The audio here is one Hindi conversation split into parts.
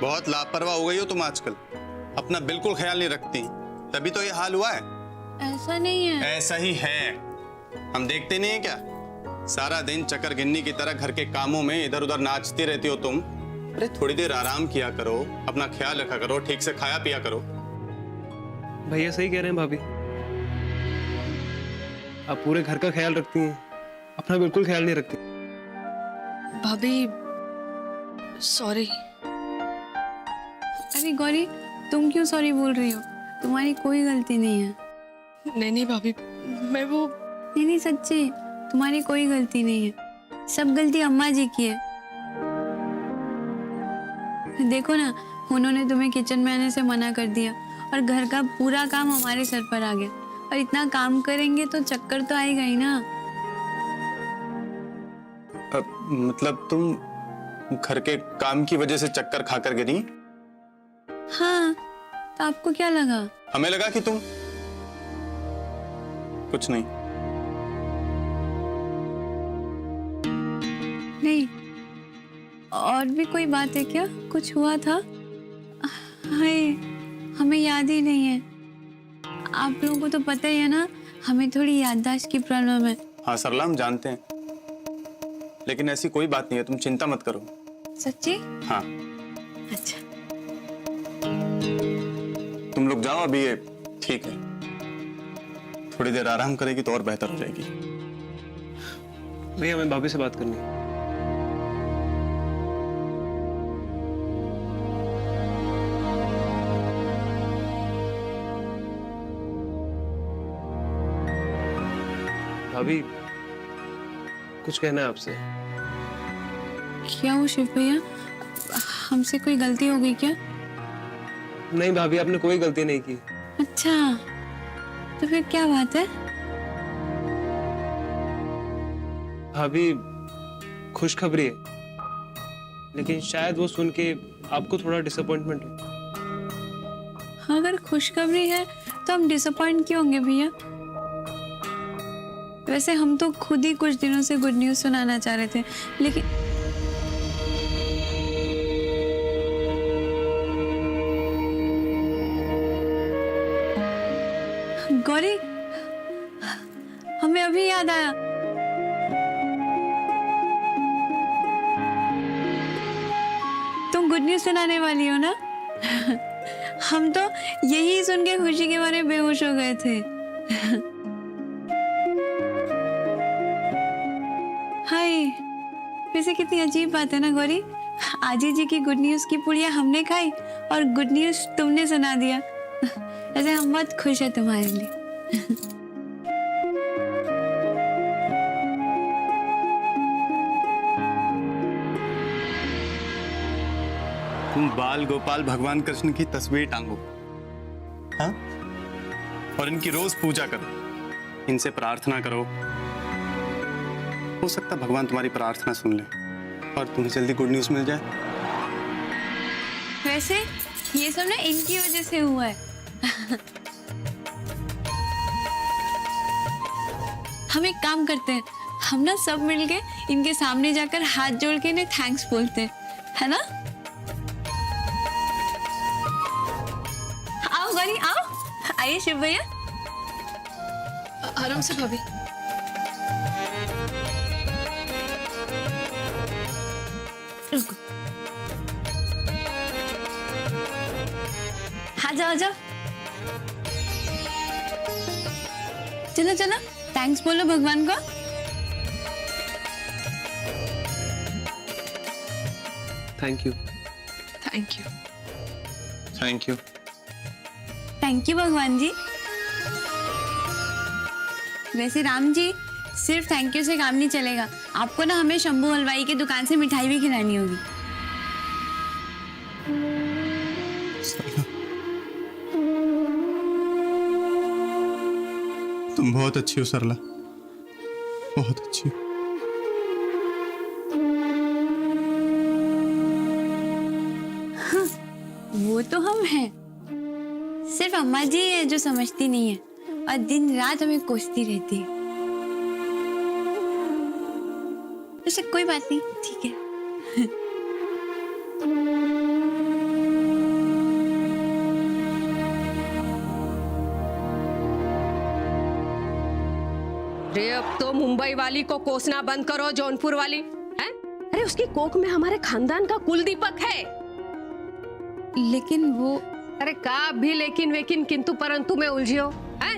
बहुत लापरवाह हो गई हो तुम आजकल, अपना बिल्कुल ख्याल नहीं रखती, तभी तो ये हाल हुआ है। ऐसा नहीं है। ऐसा ही है, हम देखते नहीं है क्या? सारा दिन चक्कर गिन्नी की तरह घर के कामों में इधर उधर नाचती रहती हो तुम। अरे थोड़ी देर आराम किया करो, अपना ख्याल रखा करो, ठीक से खाया पिया करो। भैया सही कह रहे हैं भाभी, आप पूरे घर का ख्याल रखती हैं, अपना बिल्कुल ख्याल नहीं रखती। भाभी सॉरी। अरे गौरी, तुम क्यों सॉरी बोल रही हो? तुम्हारी कोई गलती नहीं है। नहीं भाभी, मैं वो नहीं सच्ची, तुम्हारी कोई गलती नहीं है, सब गलती अम्मा जी की है। देखो ना, उन्होंने तुम्हें किचन में आने से मना कर दिया और घर का पूरा काम हमारे सर पर आ गया, और इतना काम करेंगे तो चक्कर तो आएगा ही ना। मतलब तुम घर के काम की वजह से चक्कर खाकर गिरी? हाँ, तो आपको क्या लगा? हमें लगा कि तुम कुछ नहीं। नहीं, और भी कोई बात है क्या? कुछ हुआ था? हाय, हमें याद ही नहीं है। आप लोगों को तो पता ही है ना, हमें थोड़ी याददाश्त की प्रॉब्लम है। हाँ सरला, हम जानते हैं, लेकिन ऐसी कोई बात नहीं है, तुम चिंता मत करो। सच्ची? हाँ। अच्छा, तुम लोग जाओ, अभी ये ठीक है, थोड़ी देर आराम करेगी तो और बेहतर हो जाएगी। भैया हमें भाभी से बात करनी है। भाभी कुछ कहना है आपसे। क्या हो शिव भैया, हमसे कोई गलती हो गई क्या? नहीं भाभी, आपने कोई गलती नहीं की। अच्छा, तो फिर क्या बात है? भाभी खुशखबरी है, लेकिन शायद वो सुन के आपको थोड़ा डिसअपॉइंटमेंट हो। अगर खुशखबरी है तो हम डिसअपॉइंट क्यों होंगे भैया? वैसे हम तो खुद ही कुछ दिनों से गुड न्यूज़ सुनाना चाह रहे थे, लेकिन गौरी, हमें अभी याद आया, तुम गुड न्यूज़ सुनाने वाली हो ना? हम तो यही सुन के खुशी के मारे बेहोश हो गए थे। हाय, वैसे कितनी अजीब बात है ना गौरी, आजी जी की गुड न्यूज़ की पुड़िया हमने खाई और गुड न्यूज़ तुमने सुना दिया। ऐसे हम बहुत खुश है तुम्हारे लिए। तुम बाल गोपाल भगवान कृष्ण की तस्वीर टांगो, हाँ, और इनकी रोज पूजा करो, इनसे प्रार्थना करो। हो सकता भगवान तुम्हारी प्रार्थना सुन ले और तुम्हें जल्दी गुड न्यूज़ मिल जाए। वैसे ये सब ना इनकी वजह से हुआ है। हम एक काम करते हैं, हम ना सब मिलके इनके सामने जाकर हाथ जोड़ के इन्हें थैंक्स बोलते हैं, है ना? आओ गौरी, आओ, आइए शिव भैया। आराम से भाभी। रुको, हाँ जाओ जाओ, चलो चलो, थैंक्स बोलो भगवान को। Thank you. Thank you. Thank you. Thank you भगवान जी। वैसे राम जी, सिर्फ थैंक यू से काम नहीं चलेगा, आपको ना हमें शंभू हलवाई की दुकान से मिठाई भी खिलानी होगी। तुम बहुत अच्छी हो सरला, बहुत अच्छी हो। हाँ, वो तो हम हैं, सिर्फ अम्मा जी है जो समझती नहीं है और दिन रात हमें कोसती रहती है। वैसे कोई बात नहीं, ठीक है। वो मुंबई वाली को कोसना बंद करो, जौनपुर वाली है। अरे उसकी कोख में हमारे खानदान का कुल दीपक है। लेकिन वो अरे का भी लेकिन वेकिन किंतु परंतु में उलझियो है।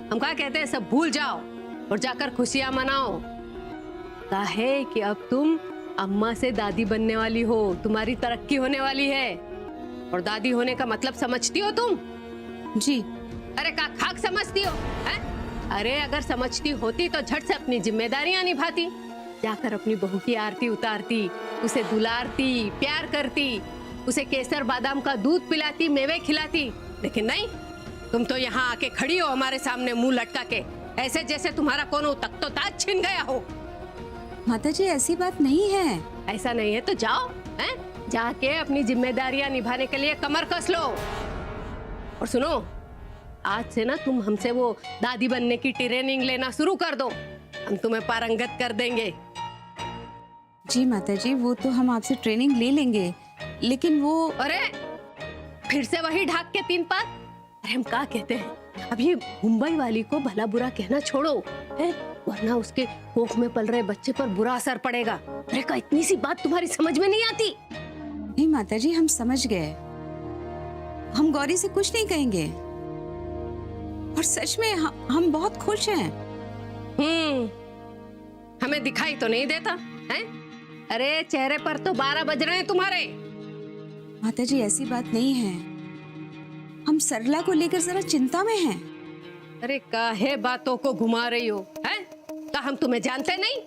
हम क्या कहते हैं, सब भूल जाओ और जाकर खुशियां मनाओ। काहे कि अब तुम अम्मा से दादी बनने वाली हो, तुम्हारी तरक्की होने वाली है। और दादी होने का मतलब समझती हो तुम? जी। अरे का खाक समझती हो है? अरे अगर समझती होती तो झट से अपनी जिम्मेदारियां निभाती, जाकर अपनी बहू की आरती उतारती, उसे दुलारती, प्यार करती, उसे केसर बादाम का दूध पिलाती, मेवे खिलाती। लेकिन नहीं, तुम तो यहाँ आके खड़ी हो हमारे सामने मुंह लटका के, ऐसे जैसे तुम्हारा कोनो तख्तो ताज छिन गया हो। माता जी ऐसी बात नहीं है। ऐसा नहीं है तो जाओ, हैं? जाके अपनी जिम्मेदारियां निभाने के लिए कमर कस लो। और सुनो, आज से ना तुम हमसे वो दादी बनने की ट्रेनिंग लेना शुरू कर दो, हम तुम्हें पारंगत कर देंगे। जी माता जी, वो तो हम आपसे ट्रेनिंग ले लेंगे, लेकिन वो अरे फिर से वही ढाक के तीन पात। अरे हम क्या कहते हैं, अब ये मुंबई वाली को भला बुरा कहना छोड़ो, है? वरना उसके कोख में पल रहे बच्चे पर बुरा असर पड़ेगा। अरे का इतनी सी बात तुम्हारी समझ में नहीं आती? नहीं माता जी, हम समझ गए। हम गौरी से कुछ नहीं कहेंगे, और सच में हम बहुत खुश हैं। हमें दिखाई तो नहीं देता है? अरे चेहरे पर तो 12 बज रहे हैं तुम्हारे। माता जी ऐसी बात नहीं है, हम सरला को लेकर जरा चिंता में हैं। अरे काहे बातों को घुमा रही हो, है? का हम तुम्हें जानते नहीं?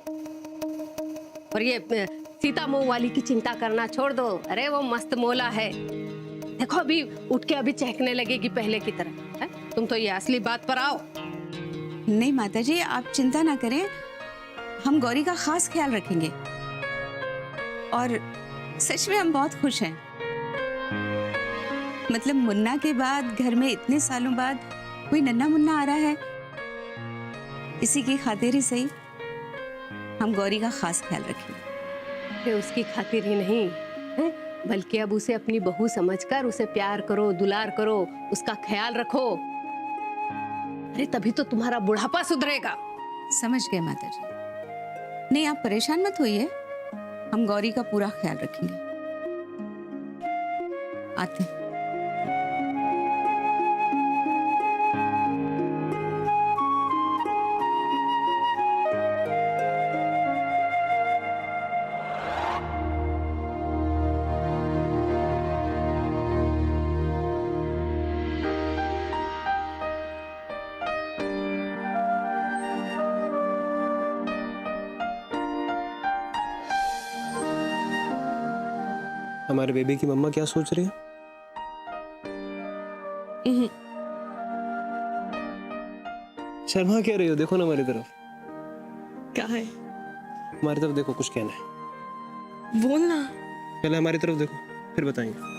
और ये सीता मोह वाली की चिंता करना छोड़ दो। अरे वो मस्त मोला है, देखो अभी उठ के अभी चहकने लगेगी पहले की तरह, है? तुम तो ये असली बात पर आओ। नहीं माता जी, आप चिंता ना करें, हम गौरी का खास ख्याल रखेंगे, और सच में हम बहुत खुश हैं। मतलब मुन्ना के बाद घर में इतने सालों बाद कोई नन्हा मुन्ना आ रहा है, इसी की खातिर ही सही हम गौरी का खास ख्याल रखेंगे। अरे उसकी खातिर ही नहीं है, बल्कि अब उसे अपनी बहू समझकर उसे प्यार करो, दुलार करो, उसका ख्याल रखो। अरे तभी तो तुम्हारा बुढ़ापा सुधरेगा। समझ गए माता जी। नहीं आप परेशान मत होइए, हम गौरी का पूरा ख्याल रखेंगे। आते हैं। हमारे बेबी की मम्मा क्या सोच रही है? शर्मा कह रही हो? देखो ना हमारी तरफ। क्या है? हमारी तरफ देखो, कुछ कहना है? बोलना। पहले हमारी तरफ देखो, फिर बताएंगे।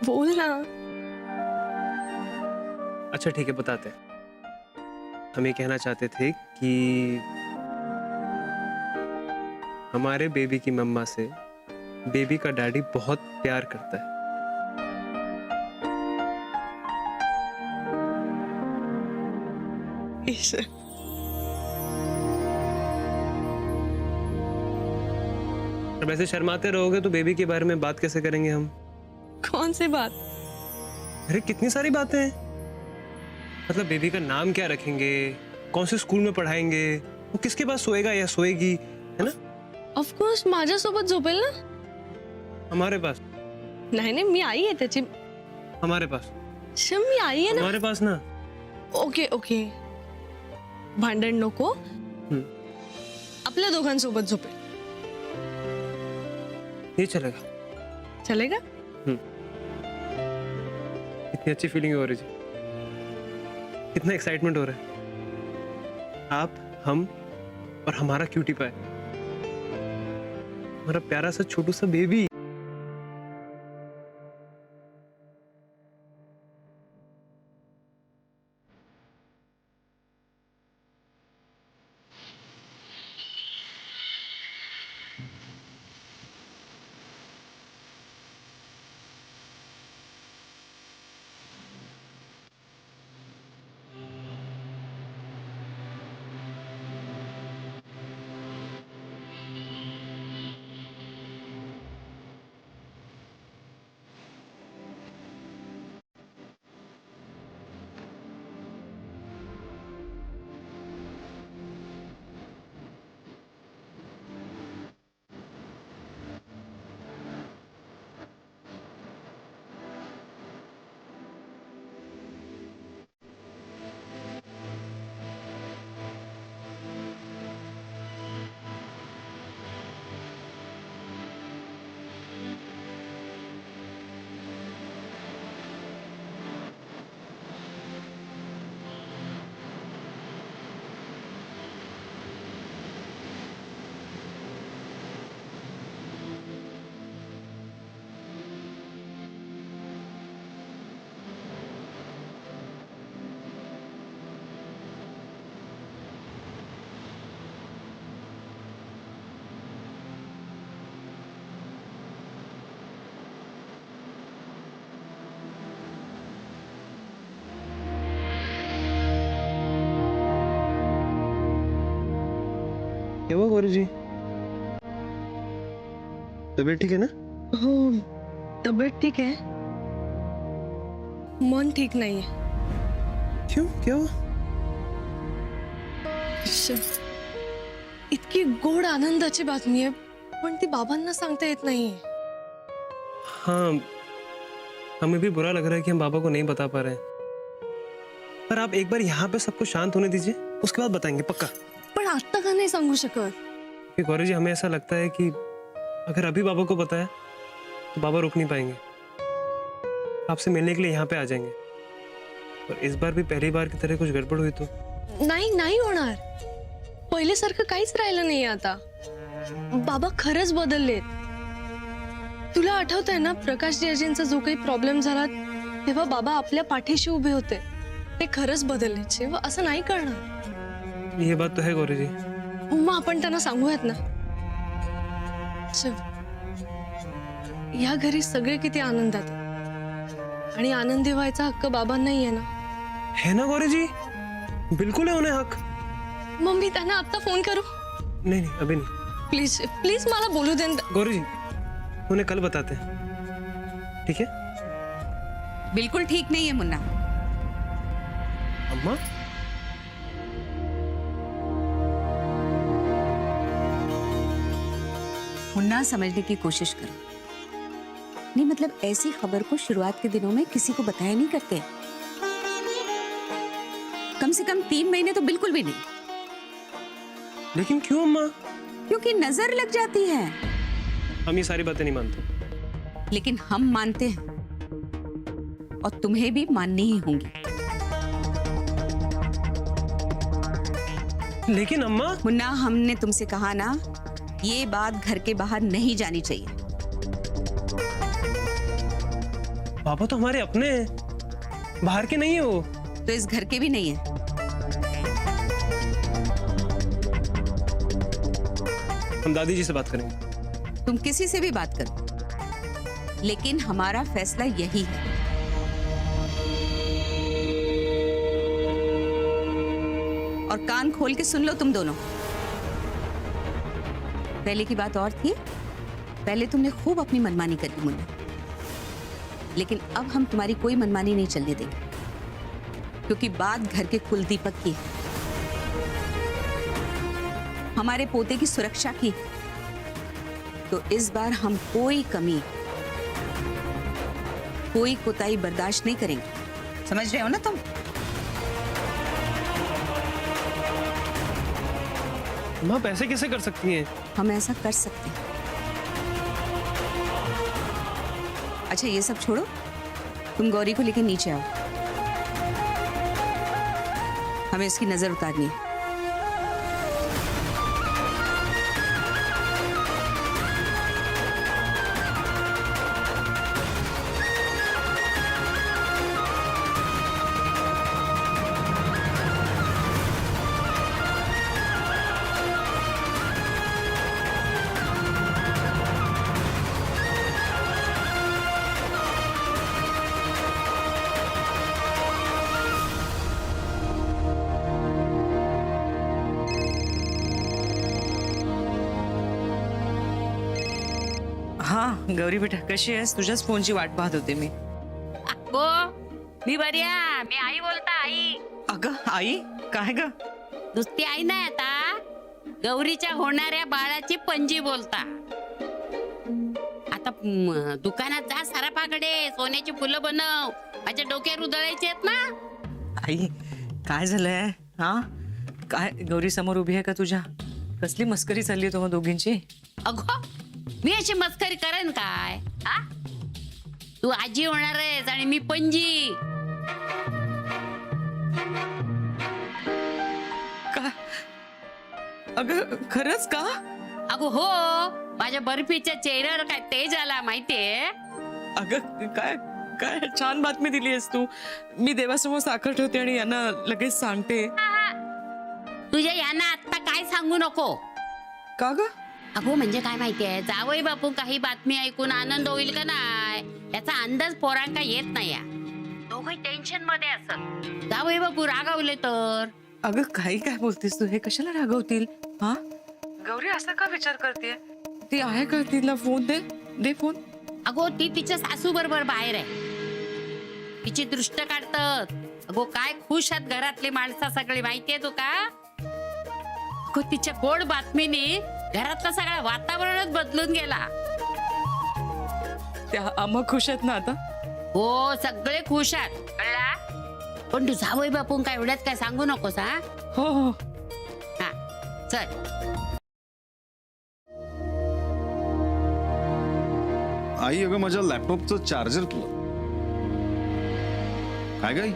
बोलना। अच्छा ठीक है, बताते हैं। हम ये कहना चाहते थे कि हमारे बेबी की मम्मा से बेबी का डैडी बहुत प्यार करता है। ईश्वर, अब ऐसे शर्माते रहोगे तो बेबी के बारे में बात कैसे करेंगे हम? कौन सी बात? अरे कितनी सारी बातें हैं। मतलब बेबी का नाम क्या रखेंगे, कौन से स्कूल में पढ़ाएंगे, वो किसके पास सोएगा या सोएगी, है ना? ऑफ कोर्स माझ्यासोबत झोपेल ना? हमारे पास? नाही नाही, मी आई आहे त्याची. हमारे पास? शिव, मी आई आहे ना. हमारे पास ना? ओके ओके, भांडण नको. आपल्या दोघांसोबत झोपेल. ये चलेगा? चलेगा? इतनी अच्छी फीलिंग हो रही है, कितना एक्साइटमेंट हो रहा है। आप, हम और हमारा क्यूटी पाए, हमारा प्यारा सा छोटू सा बेबी। क्या हुआ गौरी जी? तबीयत ठीक है ना? हो, तब्येत ठीक आहे, मन ठीक नाहीये. क्यों, क्या हुआ? इतकी गोड आनंदाची बातमी आहे, पण ती बाबांना सांगता येत नाहीये. हाँ, हमें भी बुरा लग रहा है कि हम बाबा को नहीं बता पा रहे हैं, पर आप एक बार यहाँ पे सबको शांत होने दीजिए, उसके बाद बताएंगे पक्का. पण आता का नाही सांगू शकत? कि गौरी जी, हमें ऐसा लगता है कि अगर अभी बाबा को बताया तो बाबा रुक नहीं पाएंगे, आपसे मिलने के लिए यहाँ पे आ जाएंगे. और इस बार भी पहली बार की तरह कुछ गड़बड़ हुई तो? नाही नाही होणार. पहिल्यासारखं काहीच राहिलं नाही आता. बाबा खरंच बदललेत. तुला आठवतंय ना, प्रकाश जिजाजींचा जो काही प्रॉब्लेम झाला तेव्हा बाबा आपल्या पाठीशी उभे होते. ते खरंच बदलले. जेव्हा असं नाही करणार. ये बात तो है गौरी जी. मग आपण त्यांना सांगूयात ना. शिव, या घरी सगळे किती आनंदात आहेत. आणि आनंदी व्हायचा हक्क बाबांनाही आहे ना. है ना गौरी जी, बिल्कुल है उन्हें हक. मग मी त्यांना आता फोन करू? नहीं नहीं, अभी नहीं. प्लीज प्लीज मला बोलू दे. गौरी जी, उन्हें कल बताते हैं, ठीक है? बिल्कुल ठीक नहीं है मुन्ना. अम्मा, मुन्ना, समझने की कोशिश करो. नहीं मतलब ऐसी खबर को शुरुआत के दिनों में किसी को बताया नहीं करते. कम से कम 3 महीने तो बिल्कुल भी नहीं. लेकिन क्यों अम्मा? क्योंकि नजर लग जाती है. हम ये सारी बातें नहीं मानते. लेकिन हम मानते हैं और तुम्हें भी माननी ही होंगी. लेकिन अम्मा, मुन्ना, हमने तुमसे कहा ना, ये बात घर के बाहर नहीं जानी चाहिए. पापा तो हमारे अपने हैं, बाहर के नहीं है वो. तो इस घर के भी नहीं है. हम दादी जी से बात करेंगे. तुम किसी से भी बात करो, लेकिन हमारा फैसला यही है. और कान खोल के सुन लो तुम दोनों. पहले की बात और थी. पहले तुमने खूब अपनी मनमानी करी मुन्ना, लेकिन अब हम तुम्हारी कोई मनमानी नहीं चलने देंगे, क्योंकि बात घर के कुलदीपक की है, हमारे पोते की सुरक्षा की. तो इस बार हम कोई कमी, कोई कोताही बर्दाश्त नहीं करेंगे. समझ रहे हो ना तुम? अम्मा, आप ऐसे कैसे कर सकती हैं? हम ऐसा कर सकते हैं. अच्छा, ये सब छोड़ो, तुम गौरी को लेकर नीचे आओ. हमें इसकी नजर उतारनी है. हाँ गौरी बेटा, कशी आहेस? तुझ्याच फोनची वाट पाहत होते मी. गो, मी बरी आहे. मी आई बोलता. आई अगं आई, काय ग? नुसती आई नाही, आता गौरीच्या होणाऱ्या बाळाची पणजी बोलता. आता दुकानात जा, सराफाकडे सोन्याची फुलं बनव. माझ्या डोक्यावर उधळायचे आहेत ना. आई काय झालंय? हा काय, गौरी समोर उभी आहे का तुझ्या? कसली मस्करी चालली आहे तुम्हा दोघींची? अगो, मी अशी मस्करी करेन काय? हा, तू आजी होणार आहेस आणि मी पणजी. का? अगं खरंच का? अगो हो, माझ्या बर्फीच्या चेहऱ्यावर काय तेज आला माहितीये? अगं काय काय छान बातमी दिली आहेस तू. मी देवासमोर साखर ठेवते आणि यांना लगेच सांगते. तुझ्या यांना आता काय सांगू नको. का ग? अगो म्हणजे काय माहितीये, जावई बापू काही बातमी ऐकून आनंद होईल का नाही याचा अंदाज पोरांका येत नाही. दोघे टेन्शन मध्ये असत. जावई बापू रागावले तर. अगं काही काय बोलतेस तू? हे कशाला रागवतील? हा गौरी असा का विचार करते ती आहे का? तिला फोन दे, दे फोन. अगो ती तिच्या सासू बरोबर बाहेर आहे. तिची दृष्ट काढतात. अगो काय खुश आहेत घरातली माणसं सगळी, माहितीये तुका? अगो तिच्या गोड बातमीने घरातलं सगळं वातावरणच बदलून गेला. त्या आम्हा खुश आहेत ना आता. हो सगळे खुश आहेत, कळला? पण तू जावई बापून काय एवढ्यात काय सांगू नकोस हा. हो हो. हा चल. आई अगं माझ्या लॅपटॉपचं चार्जर काय गाई?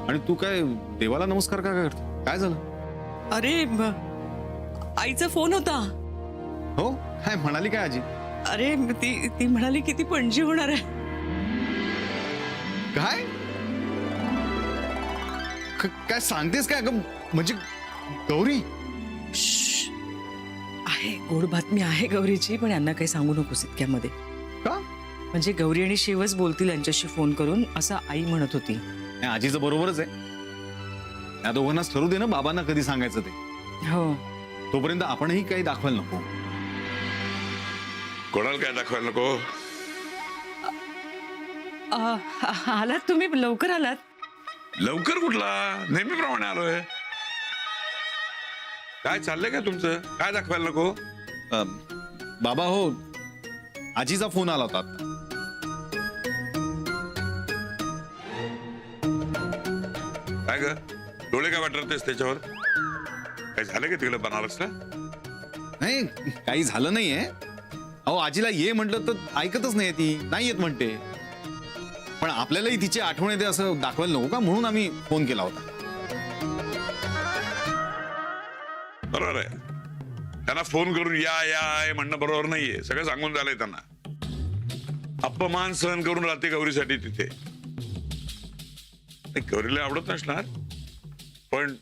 आणि तू काय देवाला नमस्कार का करते? काय झालं? अरे आईचा फोन होता. हो काय म्हणाली काय आजी? अरे ती ती म्हणाली किती पणजी होणार आहे. काय काय सांगतेस काय अगं? म्हणजे गौरी आहे गोड बातमी आहे गौरीची, पण यांना काही सांगू नकोस इतक्यामध्ये. का? म्हणजे गौरी आणि शिवच बोलतील यांच्याशी फोन करून, असं आई म्हणत होती. नाही, आजीचं बरोबरच आहे. या दोघांनाच ठरू दे ना बाबांना कधी सांगायचं ते. हो तोपर्यंत आपणही काही दाखवायला नको. कोणाला काय दाखवायला नको? आलात तुम्ही, लवकर आलात. लवकर कुठला? नेहमीप्रमाणे आलोय. काय चाललंय का तुमचं? काय दाखवायला नको? बाबा हो, आजीचा फोन आला होता. काय ग डोळे काय वाटतेस त्याच्यावर? काय झालं का तिकडे बनारसला? नाही काही झालं नाहीये. अहो आजीला ये म्हटलं तर ऐकतच नाही, ती नाही येत म्हणते. पण आपल्यालाही तिची आठवण येते असं दाखवायला नको का, म्हणून आम्ही फोन केला होता. बरोबर आहे. त्यांना फोन करून या या म्हणणं बरोबर नाहीये. सगळं सांगून झालंय त्यांना. अपमान सहन करून राहते गौरीसाठी तिथे. गौरीला आवडत नसणार, पण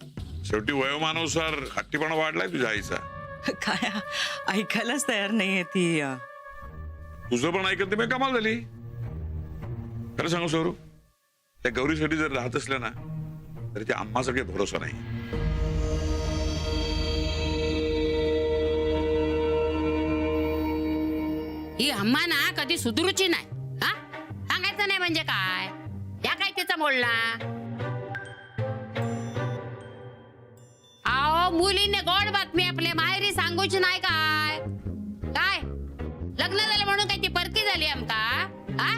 शेवटी वयोमानानुसार हट्टीपणा वाढलाय तुझ्या आईचा. काय ऐकायलाच तयार नाहीये ती. तुझं पण ऐकत नाही, कमाल झाली. खरं सांगू सौरू, त्या गौरीसाठी जर राहत असल्या ना तरी त्या आम्हाचा काही भरोसा नाही. ही अम्मा ना कधी सुधरूची नाही. हा सांगायचं नाही म्हणजे काय? या काय तिचा बोलला? आओ मुलीने गोड बातमी आपल्या माहेरी सांगूची नाही काय? काय लग्न झालं म्हणून काय ती परकी झाली आमका? हा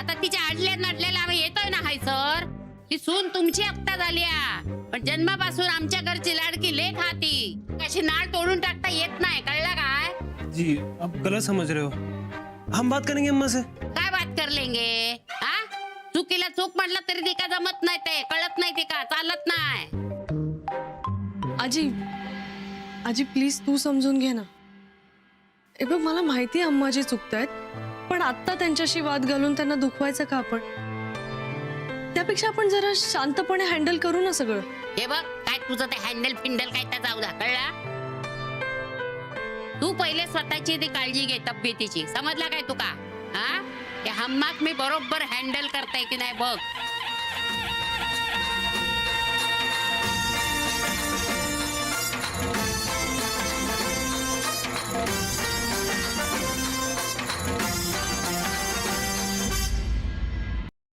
आता तिच्या आडल्या नडलेला आम्ही येतोय ना हाय सर. ती सून तुमची हप्ता झाली, पण जन्मापासून आमच्या घरची लाडकी लेक हाती. कशी नाळ तोडून टाकता येत नाही, कळला काय? जी आप गलत समझ रहे हो. हम बात करेंगे अम्मा से. काय बात कर लेंगे? हा चुकीला चूक म्हटलं तरी ती का जमत नाही, ते कळत नाही, ती का चालत नाही. आजी आजी प्लीज तू समजून घे ना. ए बघ मला माहिती आहे अम्माजी चुकतायत, पण आता त्यांच्याशी वाद घालून त्यांना दुखवायचं का आपण? त्यापेक्षा आपण जरा शांतपणे हँडल करू ना सगळं. हे बघ काय तुझं ते हँडल फिंडल काय त्या जाऊ द्या, कळला? तू पहिले स्वतःची ती काळजी घे तब्येतीची, समजला काय तुका? हा ते हम्माक मी बरोबर हँडल करताय की नाही बघ.